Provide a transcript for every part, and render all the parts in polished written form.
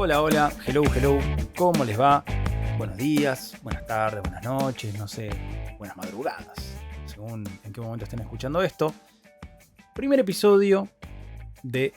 Hola, hola, hello, hello, ¿cómo les va? Buenos días, buenas tardes, buenas noches, no sé, buenas madrugadas, según en qué momento estén escuchando esto. Primer episodio de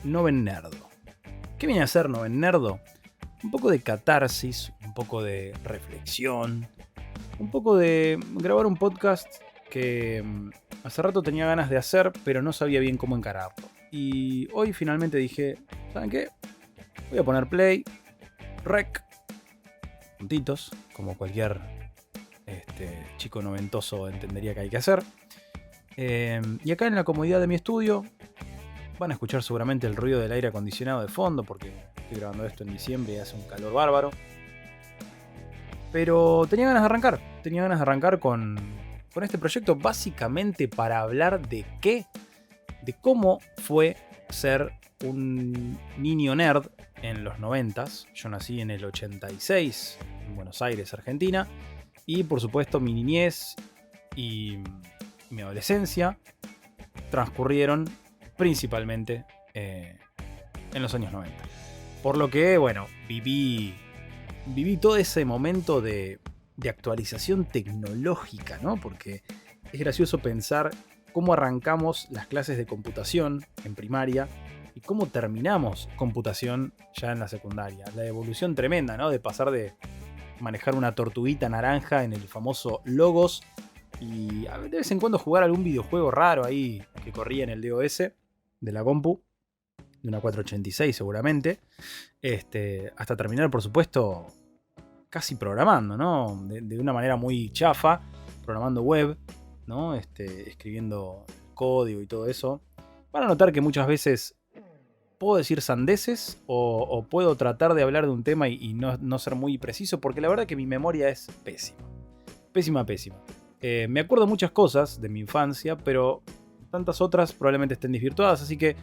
Noven Nerdo. ¿Qué viene a ser Noven Nerdo? Un poco de catarsis, un poco de reflexión, un poco de grabar un podcast que hace rato tenía ganas de hacer, pero no sabía bien cómo encararlo. Y hoy finalmente dije, ¿saben qué? Voy a poner play, rec, puntitos, como cualquier chico noventoso entendería que hay que hacer. Y acá en la comodidad de mi estudio van a escuchar seguramente el ruido del aire acondicionado de fondo, porque estoy grabando esto en diciembre y hace un calor bárbaro. Pero tenía ganas de arrancar con este proyecto básicamente para hablar de qué, de cómo fue ser un niño nerd en los 90s. Yo nací en el 86 en Buenos Aires, Argentina, y por supuesto mi niñez y mi adolescencia transcurrieron principalmente en los años 90. Por lo que, bueno, viví todo ese momento de actualización tecnológica, ¿no? Porque es gracioso pensar cómo arrancamos las clases de computación en primaria y cómo terminamos computación ya en la secundaria. La evolución tremenda, ¿no? De pasar de manejar una tortuguita naranja en el famoso Logos y de vez en cuando jugar algún videojuego raro ahí que corría en el DOS de la compu, de una 486 seguramente, hasta terminar, por supuesto, casi programando, ¿no? De una manera muy chafa, programando web, ¿no? Escribiendo código y todo eso. Van a notar que muchas veces puedo decir sandeces o puedo tratar de hablar de un tema y no ser muy preciso, porque la verdad que mi memoria es pésima. Pésima. Me acuerdo muchas cosas de mi infancia, pero tantas otras probablemente estén desvirtuadas, así que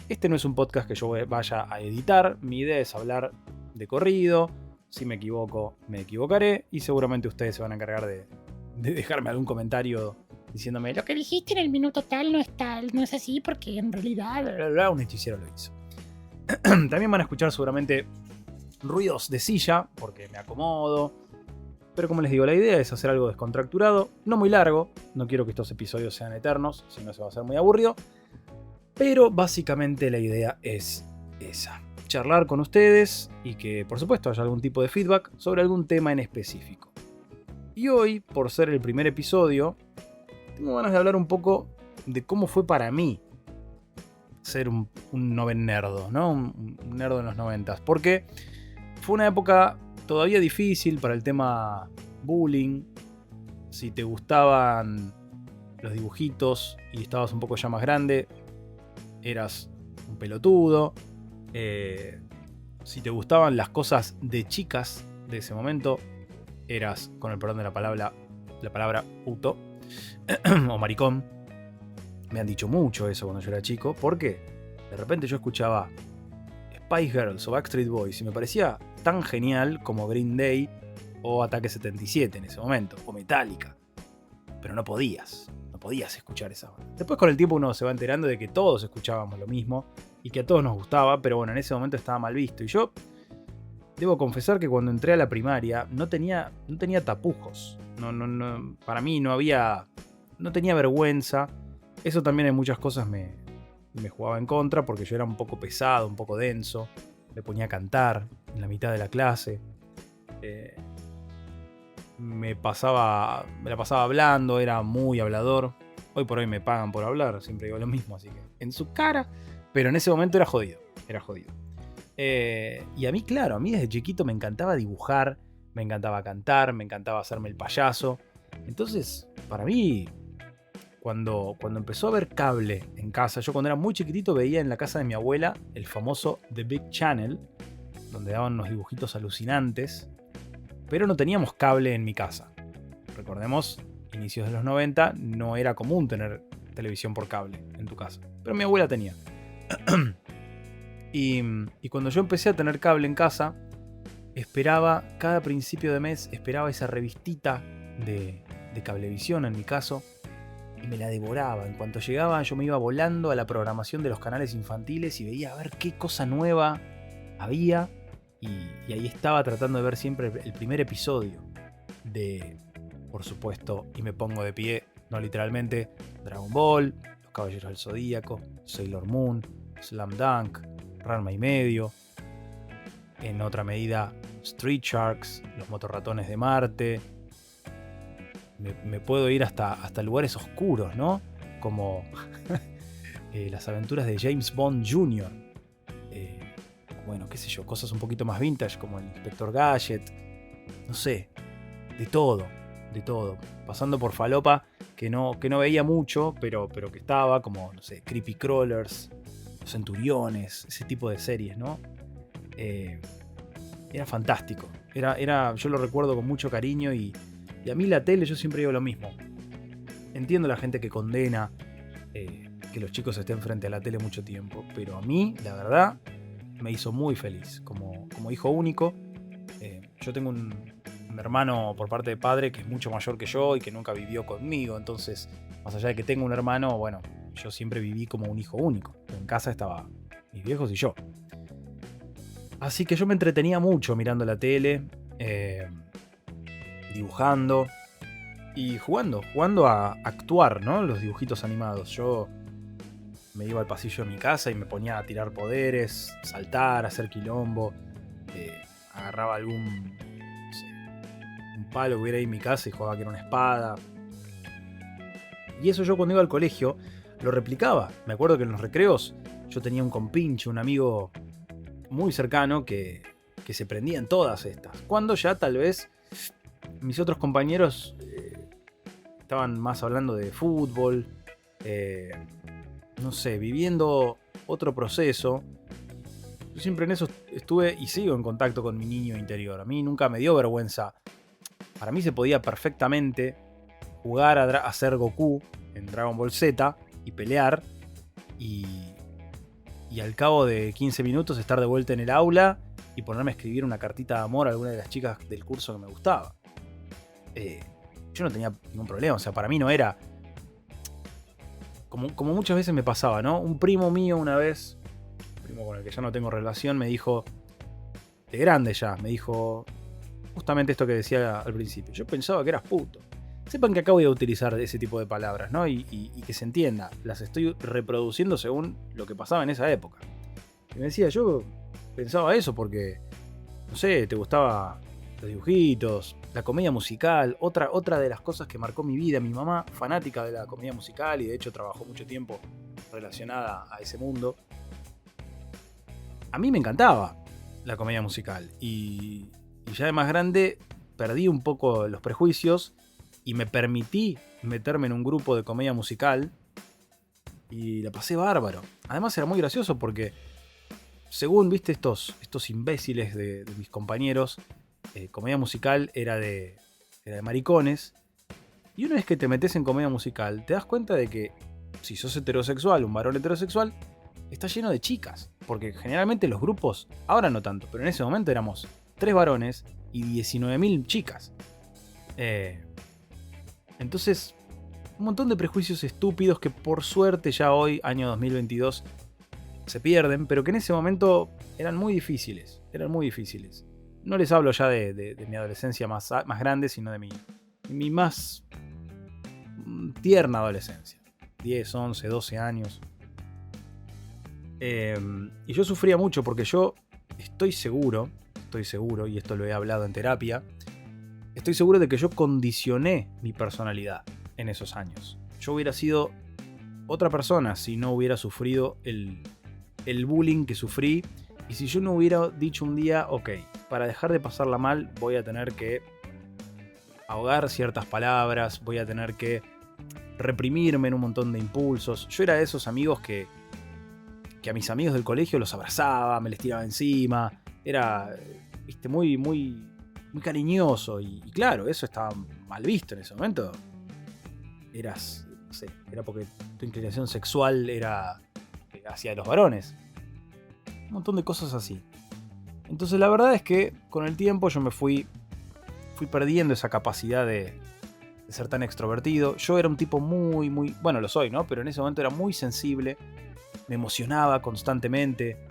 este no es un podcast que yo vaya a editar. Mi idea es hablar de corrido. Si me equivoco, me equivocaré, y seguramente ustedes se van a encargar de dejarme algún comentario diciéndome lo que dijiste en el minuto tal, no es así, porque en realidad bla, bla, bla, un hechicero lo hizo. También van a escuchar seguramente ruidos de silla, porque me acomodo. Pero como les digo, la idea es hacer algo descontracturado, no muy largo. No quiero que estos episodios sean eternos, si no se va a hacer muy aburrido. Pero básicamente la idea es esa: charlar con ustedes y que por supuesto haya algún tipo de feedback sobre algún tema en específico. Y hoy, por ser el primer episodio, tengo ganas de hablar un poco de cómo fue para mí ser un noven nerdo, ¿no? Un nerdo en los 90s. Porque fue una época todavía difícil para el tema bullying. Si te gustaban los dibujitos y estabas un poco ya más grande, eras un pelotudo. Si te gustaban las cosas de chicas de ese momento, eras, con el perdón de la palabra puto o maricón. Me han dicho mucho eso cuando yo era chico, porque de repente yo escuchaba Spice Girls o Backstreet Boys y me parecía tan genial como Green Day o Ataque 77 en ese momento, o Metallica. Pero no podías escuchar esa banda. Después con el tiempo uno se va enterando de que todos escuchábamos lo mismo y que a todos nos gustaba, pero bueno, en ese momento estaba mal visto. Y yo debo confesar que cuando entré a la primaria no tenía tapujos. No, para mí no tenía vergüenza. Eso también en muchas cosas me jugaba en contra, porque yo era un poco pesado, un poco denso. Me ponía a cantar en la mitad de la clase. Me la pasaba hablando, era muy hablador. Hoy por hoy me pagan por hablar, siempre digo lo mismo, así que en su cara. Pero en ese momento era jodido. Y a mí, claro, desde chiquito me encantaba dibujar, me encantaba cantar, me encantaba hacerme el payaso. Entonces, para mí, cuando empezó a haber cable en casa, yo cuando era muy chiquitito veía en la casa de mi abuela el famoso The Big Channel, donde daban unos dibujitos alucinantes, pero no teníamos cable en mi casa. Recordemos, inicios de los 90, no era común tener televisión por cable en tu casa, pero mi abuela tenía. Y cuando yo empecé a tener cable en casa, esperaba, cada principio de mes, esperaba esa revistita de Cablevisión en mi caso, y me la devoraba. En cuanto llegaba, yo me iba volando a la programación de los canales infantiles y veía a ver qué cosa nueva había. y ahí estaba tratando de ver siempre el primer episodio de, por supuesto, y me pongo de pie, no literalmente, Dragon Ball, Los Caballeros del Zodíaco, Sailor Moon, Slam Dunk, Ranma y medio, en otra medida Street Sharks, Los Motorratones de Marte. Me puedo ir hasta lugares oscuros, ¿no? Como las aventuras de James Bond Jr. Bueno, qué sé yo, cosas un poquito más vintage como el Inspector Gadget. No sé, de todo. Pasando por falopa que no veía mucho, pero que estaba, como, no sé, Creepy Crawlers, Los Centuriones, ese tipo de series, ¿no? Era fantástico. Yo lo recuerdo con mucho cariño y a mí la tele, yo siempre digo lo mismo. Entiendo la gente que condena que los chicos estén frente a la tele mucho tiempo, pero a mí, la verdad, me hizo muy feliz como hijo único. Yo tengo un hermano por parte de padre que es mucho mayor que yo y que nunca vivió conmigo, entonces, más allá de que tengo un hermano, bueno, yo siempre viví como un hijo único. En casa estaban mis viejos y yo. Así que yo me entretenía mucho mirando la tele, dibujando y jugando a actuar, ¿no? Los dibujitos animados. Yo me iba al pasillo de mi casa y me ponía a tirar poderes, saltar, hacer quilombo. Agarraba algún, no sé, un palo que hubiera ahí en mi casa y jugaba que era una espada. Y eso yo cuando iba al colegio lo replicaba. Me acuerdo que en los recreos yo tenía un compinche, un amigo muy cercano que se prendía en todas estas. Cuando ya tal vez mis otros compañeros estaban más hablando de fútbol, no sé, viviendo otro proceso. Yo siempre en eso estuve y sigo en contacto con mi niño interior. A mí nunca me dio vergüenza. Para mí se podía perfectamente jugar a ser Goku en Dragon Ball Z y pelear y al cabo de 15 minutos estar de vuelta en el aula y ponerme a escribir una cartita de amor a alguna de las chicas del curso que me gustaba. Yo no tenía ningún problema, o sea, para mí no era... Como muchas veces me pasaba, ¿no? Un primo mío una vez, un primo con el que ya no tengo relación, me dijo, de grande ya, me dijo justamente esto que decía al principio. Yo pensaba que eras puto. Sepan que acá voy a utilizar ese tipo de palabras, ¿no? Y que se entienda. Las estoy reproduciendo según lo que pasaba en esa época. Y me decía, yo pensaba eso porque, no sé, te gustaba los dibujitos, la comedia musical. Otra de las cosas que marcó mi vida. Mi mamá, fanática de la comedia musical y de hecho trabajó mucho tiempo relacionada a ese mundo. A mí me encantaba la comedia musical. Y ya de más grande perdí un poco los prejuicios y me permití meterme en un grupo de comedia musical y la pasé bárbaro. Además era muy gracioso porque, según viste estos imbéciles de mis compañeros, comedia musical era de maricones. Y una vez que te metes en comedia musical, te das cuenta de que si sos heterosexual, un varón heterosexual, está lleno de chicas. Porque generalmente los grupos, ahora no tanto, pero en ese momento éramos 3 varones y 19.000 chicas. Entonces, un montón de prejuicios estúpidos que por suerte ya hoy, año 2022, se pierden, pero que en ese momento eran muy difíciles. No les hablo ya de mi adolescencia más grande, sino de mi más tierna adolescencia. 10, 11, 12 años. Y yo sufría mucho porque yo estoy seguro, y esto lo he hablado en terapia, estoy seguro de que yo condicioné mi personalidad en esos años. Yo hubiera sido otra persona si no hubiera sufrido el bullying que sufrí y si yo no hubiera dicho un día, ok, para dejar de pasarla mal voy a tener que ahogar ciertas palabras, voy a tener que reprimirme en un montón de impulsos. Yo era de esos amigos que a mis amigos del colegio los abrazaba, me les tiraba encima, era muy, muy, muy cariñoso y claro, eso estaba mal visto en ese momento. Era porque tu inclinación sexual era hacia los varones. Un montón de cosas así. Entonces la verdad es que con el tiempo yo me fui perdiendo esa capacidad de ser tan extrovertido. Yo era un tipo muy, muy... Bueno, lo soy, ¿no? Pero en ese momento era muy sensible. Me emocionaba constantemente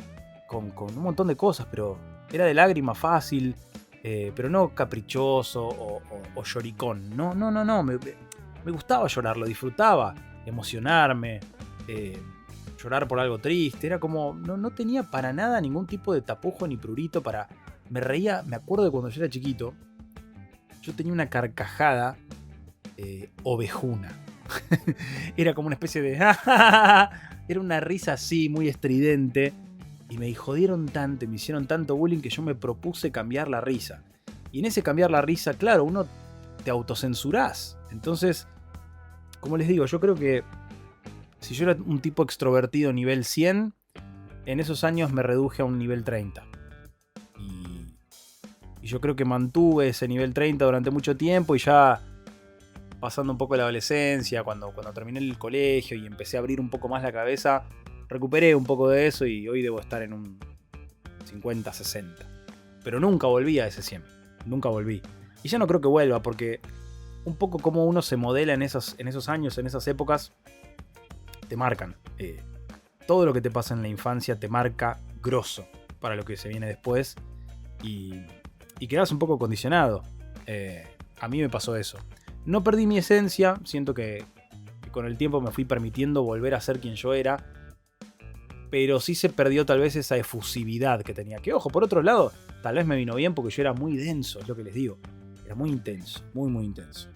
con un montón de cosas, pero Era de lágrima fácil, pero no caprichoso o lloricón. No. Me gustaba llorar, lo disfrutaba, emocionarme, llorar por algo triste. Era como, no tenía para nada ningún tipo de tapujo ni prurito para... Me reía, me acuerdo de cuando yo era chiquito, yo tenía una carcajada ovejuna. Era como una especie de... Era una risa así, muy estridente. Y me jodieron tanto, me hicieron tanto bullying que yo me propuse cambiar la risa. Y en ese cambiar la risa, claro, uno te autocensurás. Entonces, como les digo, yo creo que si yo era un tipo extrovertido nivel 100, en esos años me reduje a un nivel 30. Y yo creo que mantuve ese nivel 30 durante mucho tiempo y ya pasando un poco la adolescencia, cuando terminé el colegio y empecé a abrir un poco más la cabeza, recuperé un poco de eso y hoy debo estar en un 50-60. Pero nunca volví a ese 100. Nunca volví. Y ya no creo que vuelva porque un poco como uno se modela en esos años, en esas épocas, te marcan. Todo lo que te pasa en la infancia te marca grosso para lo que se viene después y quedas un poco condicionado. A mí me pasó eso. No perdí mi esencia, siento que con el tiempo me fui permitiendo volver a ser quien yo era, pero sí se perdió tal vez esa efusividad que tenía. Que ojo, por otro lado, tal vez me vino bien porque yo era muy denso, es lo que les digo. Era muy intenso, muy intenso.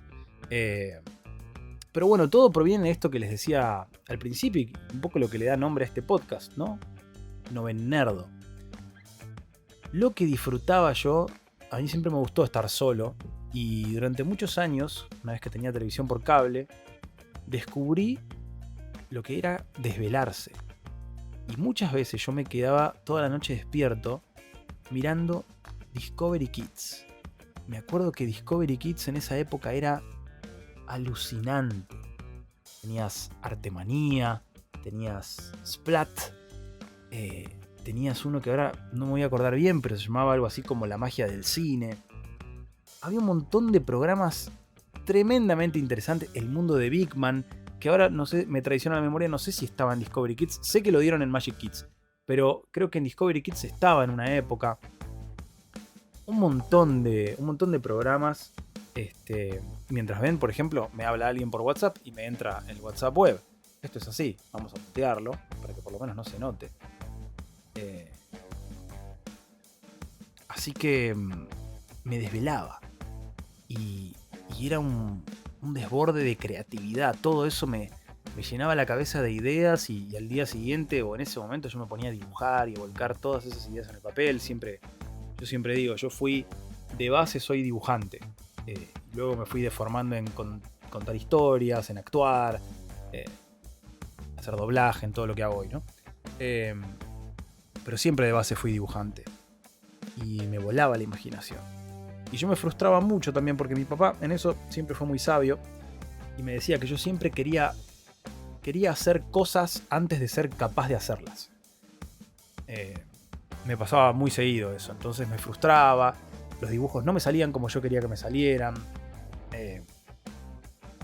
Pero bueno, todo proviene de esto que les decía al principio y un poco lo que le da nombre a este podcast, ¿no? Novennerdo. Lo que disfrutaba yo, a mí siempre me gustó estar solo. Y durante muchos años, una vez que tenía televisión por cable, descubrí lo que era desvelarse. Y muchas veces yo me quedaba toda la noche despierto mirando Discovery Kids. Me acuerdo que Discovery Kids en esa época era alucinante. Tenías Artemanía, tenías Splat, tenías uno que ahora no me voy a acordar bien, pero se llamaba algo así como La Magia del Cine. Había un montón de programas tremendamente interesantes. El mundo de Big Man, que ahora no sé, me traiciona la memoria, no sé si estaba en Discovery Kids. Sé que lo dieron en Magic Kids, pero creo que en Discovery Kids estaba en una época. Un montón de programas. Mientras ven, por ejemplo, me habla alguien por WhatsApp y me entra el WhatsApp web. Esto es así, vamos a mutearlo para que por lo menos no se note. Así que me desvelaba. Y era un desborde de creatividad. Todo eso me llenaba la cabeza de ideas y al día siguiente o en ese momento yo me ponía a dibujar y a volcar todas esas ideas en el papel. Yo siempre digo, yo fui de base, soy dibujante. Luego me fui deformando en contar historias, en actuar, hacer doblaje, en todo lo que hago hoy, ¿no? Pero siempre de base fui dibujante. Y me volaba la imaginación. Y yo me frustraba mucho también porque mi papá en eso siempre fue muy sabio y me decía que yo siempre quería hacer cosas antes de ser capaz de hacerlas. Me pasaba muy seguido eso, entonces me frustraba, los dibujos no me salían como yo quería que me salieran.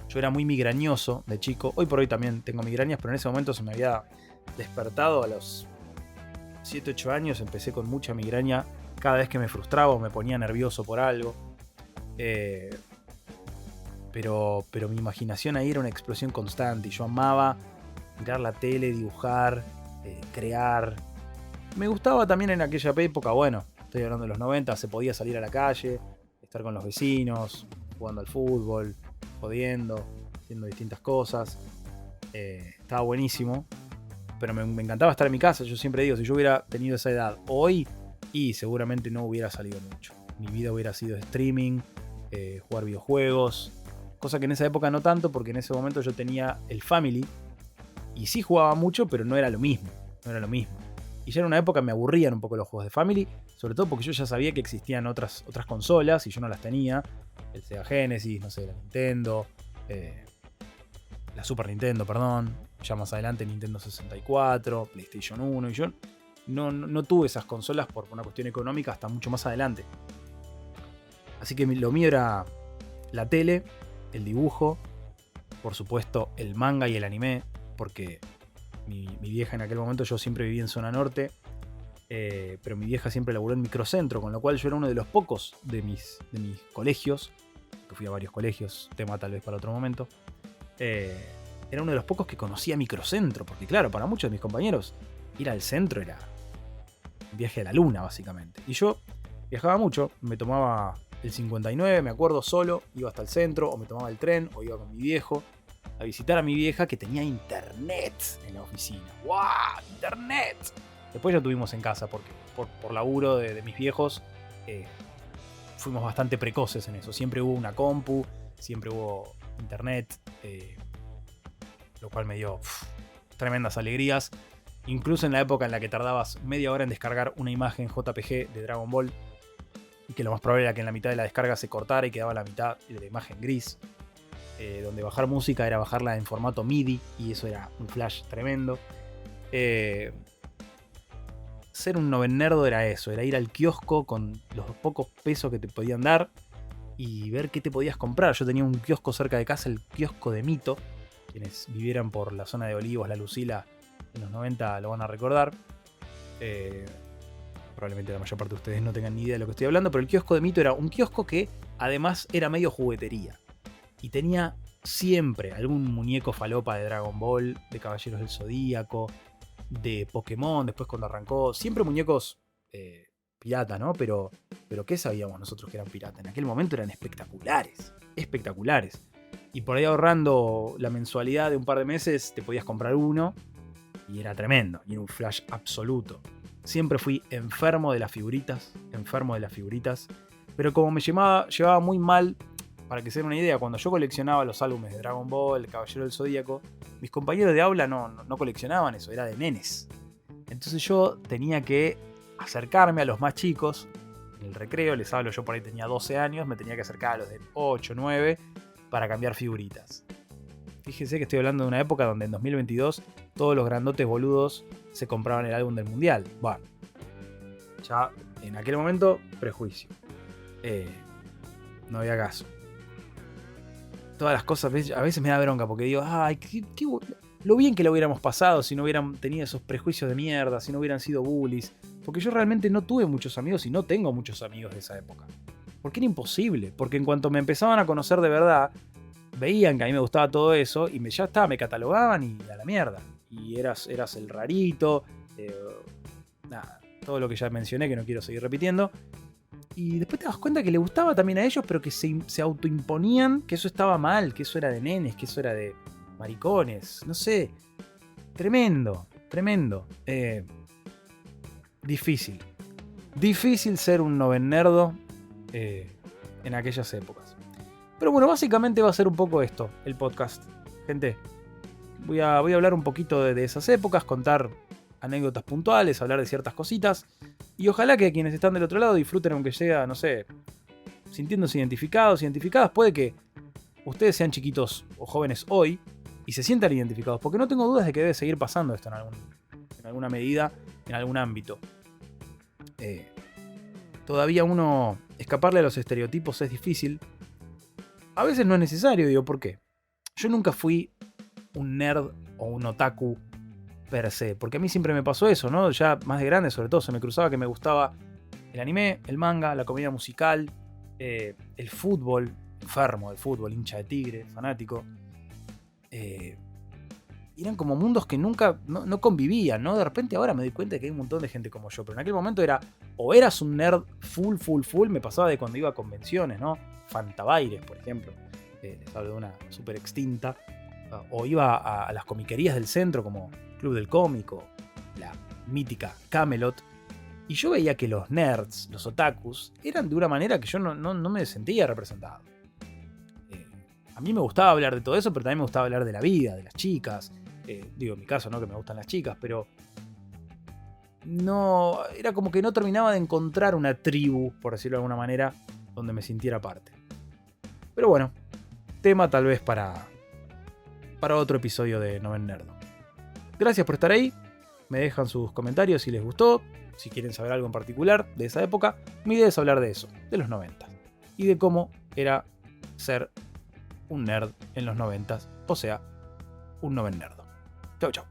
Yo era muy migrañoso de chico, hoy por hoy también tengo migrañas, pero en ese momento se me había despertado a los 7-8 años, empecé con mucha migraña. Cada vez que me frustraba o me ponía nervioso por algo. Pero mi imaginación ahí era una explosión constante. Y yo amaba mirar la tele, dibujar, crear. Me gustaba también en aquella época, bueno, estoy hablando de los 90, se podía salir a la calle, estar con los vecinos, jugando al fútbol, jodiendo, haciendo distintas cosas. Estaba buenísimo. Pero me encantaba estar en mi casa. Yo siempre digo, si yo hubiera tenido esa edad hoy, y seguramente no hubiera salido mucho. Mi vida hubiera sido streaming, jugar videojuegos, cosa que en esa época no tanto, porque en ese momento yo tenía el Family y sí jugaba mucho, pero no era lo mismo. Y ya en una época me aburrían un poco los juegos de Family, sobre todo porque yo ya sabía que existían otras consolas y yo no las tenía. El Sega Genesis, no sé, la Nintendo, la Super Nintendo, perdón, ya más adelante Nintendo 64, PlayStation 1, y yo no tuve esas consolas por una cuestión económica hasta mucho más adelante. Así que lo mío era la tele, el dibujo, por supuesto el manga y el anime, porque mi vieja en aquel momento, yo siempre viví en zona norte, pero mi vieja siempre laburó en microcentro, con lo cual yo era uno de los pocos de mis colegios, que fui a varios colegios, tema tal vez para otro momento, era uno de los pocos que conocía microcentro, porque claro, para muchos de mis compañeros ir al centro era un viaje a la luna, básicamente. Y yo viajaba mucho, me tomaba el 59, me acuerdo, solo, iba hasta el centro, o me tomaba el tren, o iba con mi viejo a visitar a mi vieja que tenía internet en la oficina. ¡Wow! ¡Internet! Después ya tuvimos en casa, porque por laburo de mis viejos fuimos bastante precoces en eso. Siempre hubo una compu, siempre hubo internet, lo cual me dio tremendas alegrías. Incluso en la época en la que tardabas media hora en descargar una imagen JPG de Dragon Ball, y que lo más probable era que en la mitad de la descarga se cortara y quedaba la mitad de la imagen gris, donde bajar música era bajarla en formato MIDI, y eso era un flash tremendo. Ser un novennerdo era eso, era ir al kiosco con los pocos pesos que te podían dar y ver qué te podías comprar. Yo tenía un kiosco cerca de casa, el kiosco de Mito. Quienes vivieran por la zona de Olivos, La Lucila, en los 90 lo van a recordar. Probablemente la mayor parte de ustedes no tengan ni idea de lo que estoy hablando, pero el kiosco de Mito era un kiosco que además era medio juguetería. Y tenía siempre algún muñeco falopa de Dragon Ball, de Caballeros del Zodíaco, de Pokémon, después cuando arrancó, siempre muñecos pirata, ¿no? Pero ¿qué sabíamos nosotros que eran piratas? En aquel momento eran espectaculares, espectaculares. Y por ahí ahorrando la mensualidad de un par de meses, te podías comprar uno y era tremendo, y era un flash absoluto. Siempre fui enfermo de las figuritas, pero como me llevaba muy mal, para que se den una idea, cuando yo coleccionaba los álbumes de Dragon Ball, El Caballero del Zodíaco, mis compañeros de aula no coleccionaban eso, era de nenes. Entonces yo tenía que acercarme a los más chicos, en el recreo, les hablo, yo por ahí tenía 12 años, me tenía que acercar a los de 8, 9, para cambiar figuritas. Fíjense que estoy hablando de una época donde en 2022 todos los grandotes boludos se compraban el álbum del mundial. Bueno, ya en aquel momento, prejuicio. No había caso. Todas las cosas, a veces me da bronca porque digo, ay, lo bien que lo hubiéramos pasado si no hubieran tenido esos prejuicios de mierda, si no hubieran sido bullies. Porque yo realmente no tuve muchos amigos y no tengo muchos amigos de esa época. Porque era imposible. Porque en cuanto me empezaban a conocer de verdad, veían que a mí me gustaba todo eso y ya está, me catalogaban y a la mierda. Y eras el rarito, nada, todo lo que ya mencioné que no quiero seguir repitiendo. Y después te das cuenta que le gustaba también a ellos, pero que se autoimponían que eso estaba mal, que eso era de nenes, que eso era de maricones, no sé. Tremendo, tremendo. Difícil. Difícil ser un novennerdo en aquellas épocas. Pero bueno, básicamente va a ser un poco esto, el podcast. Gente, voy a hablar un poquito de esas épocas, contar anécdotas puntuales, hablar de ciertas cositas. Y ojalá que quienes están del otro lado disfruten, aunque sea, no sé, sintiéndose identificadas. Puede que ustedes sean chiquitos o jóvenes hoy y se sientan identificados, porque no tengo dudas de que debe seguir pasando esto en alguna medida, en algún ámbito. Todavía uno escaparle a los estereotipos es difícil. A veces no es necesario, digo, ¿por qué? Yo nunca fui un nerd o un otaku per se, porque a mí siempre me pasó eso, ¿no? Ya más de grande, sobre todo, se me cruzaba que me gustaba el anime, el manga, la comedia musical, el fútbol, enfermo del fútbol, hincha de Tigre, fanático. Eran como mundos que nunca, no convivían, ¿no? De repente ahora me doy cuenta de que hay un montón de gente como yo, pero en aquel momento era, o eras un nerd full, me pasaba de cuando iba a convenciones, ¿no? Fantabaires, por ejemplo, les hablo de una súper extinta, o iba a las comiquerías del centro como Club del Cómico, la mítica Camelot, y yo veía que los nerds, los otakus, eran de una manera que yo no me sentía representado. A mí me gustaba hablar de todo eso, pero también me gustaba hablar de la vida, de las chicas. Digo, en mi caso, no que me gustan las chicas, pero no, era como que no terminaba de encontrar una tribu, por decirlo de alguna manera, donde me sintiera parte. Pero bueno, tema tal vez para otro episodio de Novennerdo. Gracias por estar ahí. Me dejan sus comentarios si les gustó, si quieren saber algo en particular de esa época. Mi idea es hablar de eso, de los 90 y de cómo era ser un nerd en los 90, o sea, un novennerdo. Chau, chau.